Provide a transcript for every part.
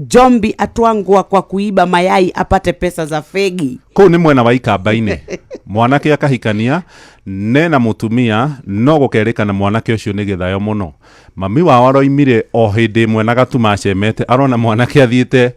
Jombi atwangwa kwa kuiba mayai apate pesa za fegi. Kou ni mwena wa Ikamba-inĩ. Mwanake akahikania nena mutumia no gukerikana mwanake ucio ni githayo muno. Mami wao aroimire o hindi mwena gatuma cemete arona mwanake athiite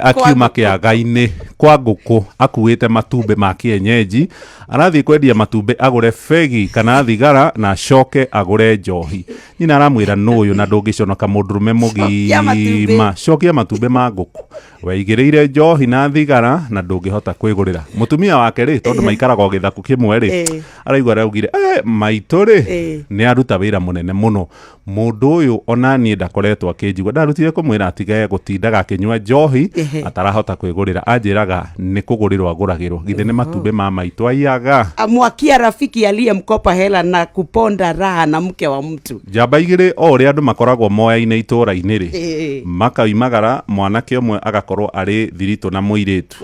akiuma kiaga-inĩ kwa nguku akuite matumbe ma kienyeji, arathi kwendia matumbe agure fegi kana thigara na shoke agure njohi. Nyina aramwira nuyu na ndungiconoka mundurume mugima shokia matumbe ma nguku weigireire njohi na thigara na ndungihota kwigurira. Mutumia wake ri tondu maikaraga githaku kimwe ri araigwa raugire maitu ri ni aruta wira munene muno. Mundu uyu onanie ndakoretwo akinjigwa, ndarutire kumwira atige gutindaga akinywa njohi atarahota kwigurira. Anjiraga ni kugurirwo aguragirwo githe ni matumbe ma maitu aiyaga. Amwakia rafiki aliyemkopa hela na kuponda raha na mke wa mtu. Jamba igire o ri andu makoragwo moya-inĩ itura-inĩ ri makaimagara mwanake umwe agakorwo ari thirito na muiritu.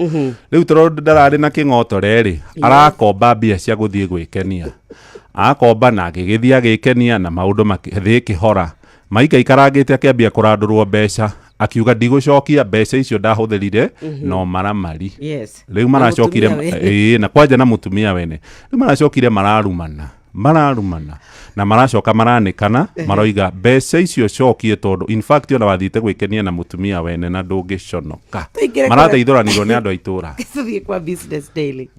Riu toro ndarari na king'otore ri arakomba mbia cia guthie gwikenia. Akomba na agigithia agikenia na maundu makithi kihora. Maika ikarangite akiambia kurandurwo mbeca akiuga ndigucokia mbeca icio ndahuthirire no maramari. Riu maracokire na kwanja na mutumia wene. Riu maracokire mararumana na maracoka maranikana maroiga mbeca icio cokie tondu in fact ona wathite gwikenia na mutumia wene na ndungiconoka. Marateithũranirwo ni andu a itura. Kwa Business Daily.